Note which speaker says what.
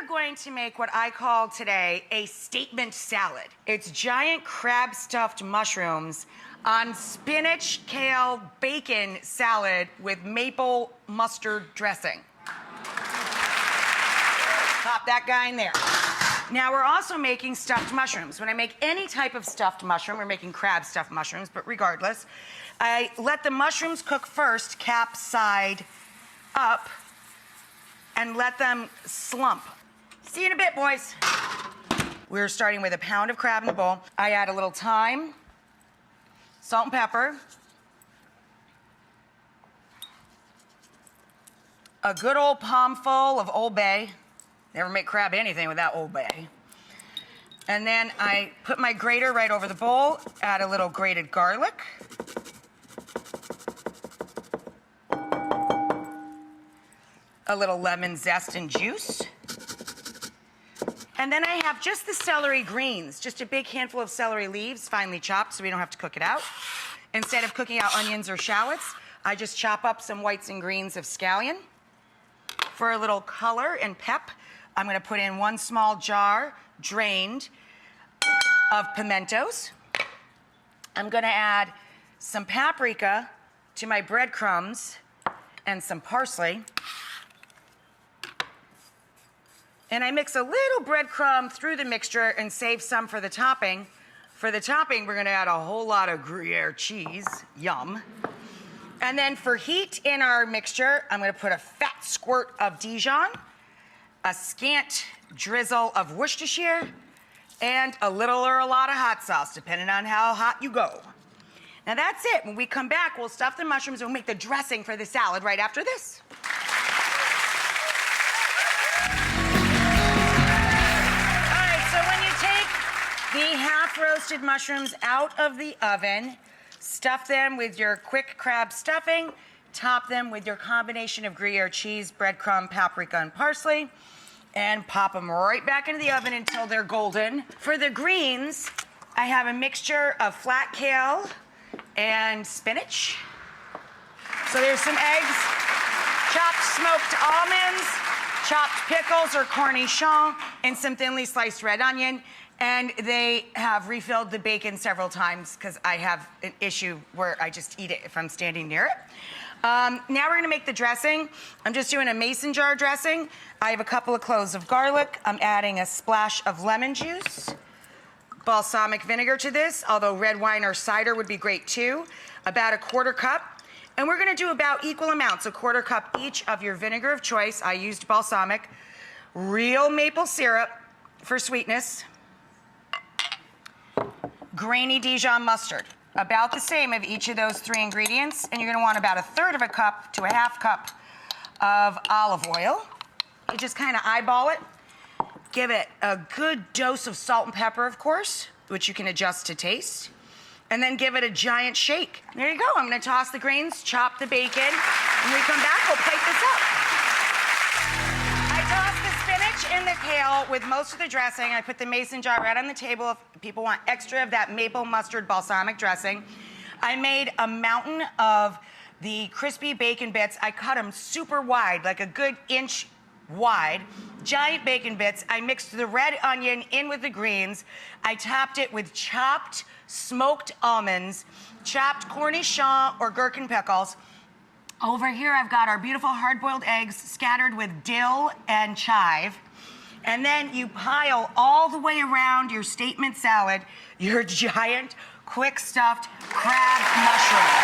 Speaker 1: are going to make what I call today a statement salad. It's giant crab stuffed mushrooms on spinach, kale, bacon salad with maple mustard dressing. Pop that guy in there. Now we're also making stuffed mushrooms. When I make any type of stuffed mushroom, we're making crab stuffed mushrooms, but regardless, I let the mushrooms cook first, cap side up, and let them slump. See you in a bit, boys. We're starting with a pound of crab in the bowl. I add a little thyme, salt and pepper, a good old palm full of Old Bay. Never make crab anything without Old Bay. And then I put my grater right over the bowl, add a little grated garlic. A little lemon zest and juice. And then I have just the celery greens, just a big handful of celery leaves, finely chopped so we don't have to cook it out. Instead of cooking out onions or shallots, I just chop up some whites and greens of scallion. For a little color and pep, I'm gonna put in 1 small jar, drained, of pimentos. I'm gonna add some paprika to my breadcrumbs and some parsley. And I mix a little breadcrumb through the mixture and save some for the topping. For the topping, we're gonna add a whole lot of Gruyere cheese, yum. And then for heat in our mixture, I'm gonna put a fat squirt of Dijon, a scant drizzle of Worcestershire, and a little or a lot of hot sauce, depending on how hot you go. Now that's it. When we come back, we'll stuff the mushrooms and we'll make the dressing for the salad right after this. The half-roasted mushrooms out of the oven, stuff them with your quick crab stuffing, top them with your combination of Gruyere cheese, breadcrumb, paprika, and parsley, and pop them right back into the oven until they're golden. For the greens, I have a mixture of flat kale and spinach. So there's some eggs, chopped smoked almonds, chopped pickles or cornichons, and some thinly sliced red onion. And they have refilled the bacon several times because I have an issue where I just eat it if I'm standing near it. Now we're gonna make the dressing. I'm just doing a mason jar dressing. I have a couple of cloves of garlic. I'm adding a splash of lemon juice, balsamic vinegar to this, although red wine or cider would be great too. About a 1/4 cup. And we're gonna do about equal amounts, a 1/4 cup each of your vinegar of choice. I used balsamic, real maple syrup for sweetness, grainy Dijon mustard, about the same of each of those 3 ingredients, and you're gonna want about 1/3 cup to 1/2 cup of olive oil. You just kind of eyeball it. Give it a good dose of salt and pepper, of course, which you can adjust to taste, and then give it a giant shake. There you go. I'm gonna toss the greens, chop the bacon. When we come back, we'll plate this up. In the kale with most of the dressing. I put the mason jar right on the table if people want extra of that maple mustard balsamic dressing. I made a mountain of the crispy bacon bits. I cut them super wide, like a good inch wide, giant bacon bits. I mixed the red onion in with the greens. I topped it with chopped smoked almonds, chopped cornichon or gherkin pickles. Over here, I've got our beautiful hard-boiled eggs scattered with dill and chive. And then you pile all the way around your statement salad, your giant, quick-stuffed crab mushroom.